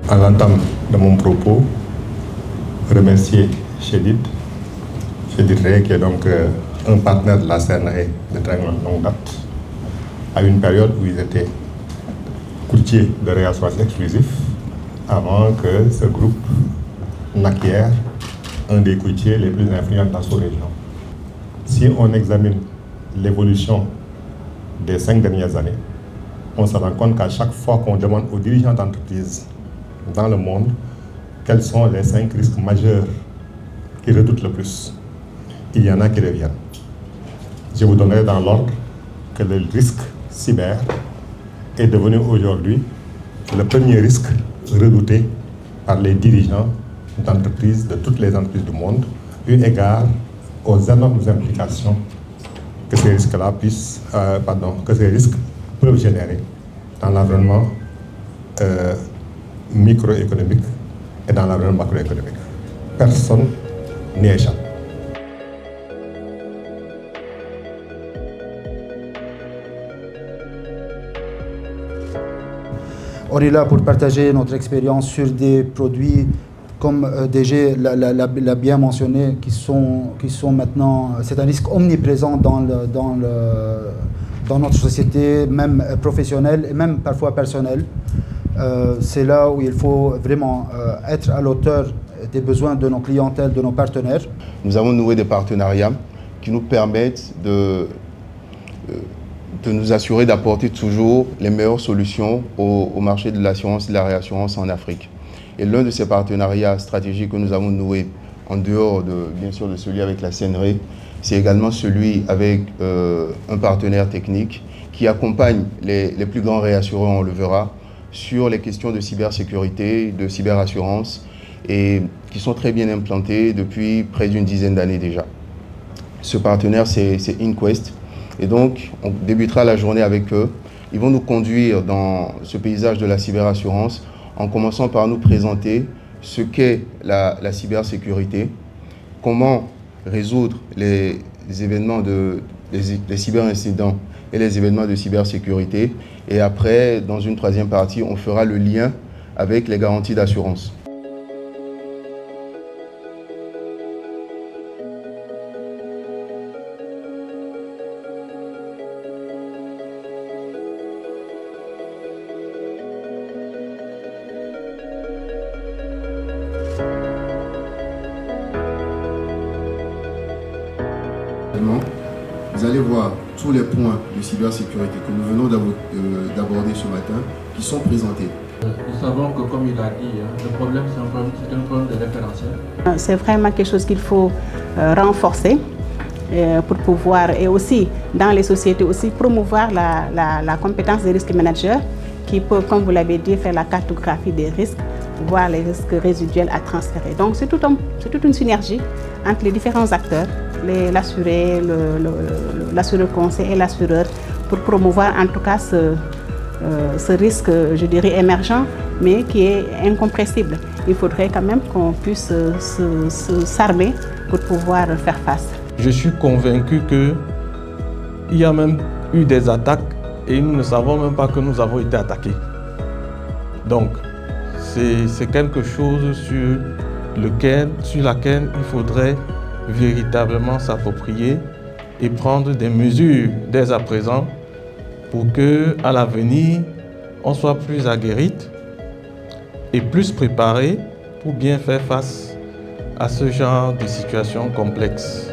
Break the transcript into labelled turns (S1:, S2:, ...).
S1: À l'entame de mon propos, remercier Chédid Ray, qui est donc un partenaire de la CNRA de très longue date, à une période où ils étaient courtiers de réassurance exclusif, avant que ce groupe n'acquiert un des courtiers les plus influents de la sous-région. Si on examine l'évolution des 5 dernières années, on se rend compte qu'à chaque fois qu'on demande aux dirigeants d'entreprises dans le monde quels sont les 5 risques majeurs qui redoutent le plus, il y en a qui reviennent. Je vous donnerai dans l'ordre que le risque cyber est devenu aujourd'hui le premier risque redouté par les dirigeants d'entreprises, de toutes les entreprises du monde, eu égard aux énormes implications que ces risques-là que ces risques peuvent générer dans l'environnement microéconomique et dans l'environnement macroéconomique. Personne n'y échappe.
S2: On est là pour partager notre expérience sur des produits comme DG l'a bien mentionné, qui sont maintenant, c'est un risque omniprésent dans notre société, même professionnelle et même parfois personnelle. C'est là où il faut vraiment être à l'auteur des besoins de nos clientèles, de nos partenaires.
S3: Nous avons noué des partenariats qui nous permettent de nous assurer d'apporter toujours les meilleures solutions au marché de l'assurance et de la réassurance en Afrique. Et l'un de ces partenariats stratégiques que nous avons noué, en dehors bien sûr de celui avec la CNRA, c'est également celui avec un partenaire technique qui accompagne les plus grands réassureurs, on le verra, sur les questions de cybersécurité, de cyberassurance, et qui sont très bien implantés depuis près d'une dizaine d'années déjà. Ce partenaire, c'est InQuest. Et donc, on débutera la journée avec eux. Ils vont nous conduire dans ce paysage de la cyberassurance en commençant par nous présenter ce qu'est la cybersécurité, comment résoudre les cyberincidents et les événements de cybersécurité. Et après, dans une troisième partie, on fera le lien avec les garanties d'assurance. Vous allez voir tous les points de cybersécurité que nous venons d'aborder ce matin qui sont présentés.
S4: Nous savons que, comme il a dit, le problème, c'est un problème de référentiel.
S5: C'est vraiment quelque chose qu'il faut renforcer pour pouvoir, et aussi dans les sociétés, aussi promouvoir la compétence des risques managers qui peut, comme vous l'avez dit, faire la cartographie des risques, voir les risques résiduels à transférer. Donc c'est toute une synergie entre les différents acteurs, l'assuré, l'assureur conseil et l'assureur, pour promouvoir en tout cas ce risque, je dirais, émergent, mais qui est incompressible. Il faudrait quand même qu'on puisse s'armer pour pouvoir faire face.
S6: Je suis convaincu qu'il y a même eu des attaques et nous ne savons même pas que nous avons été attaqués. Donc, c'est quelque chose sur laquelle il faudrait véritablement s'approprier et prendre des mesures dès à présent pour qu'à l'avenir, on soit plus aguerri et plus préparé pour bien faire face à ce genre de situations complexes.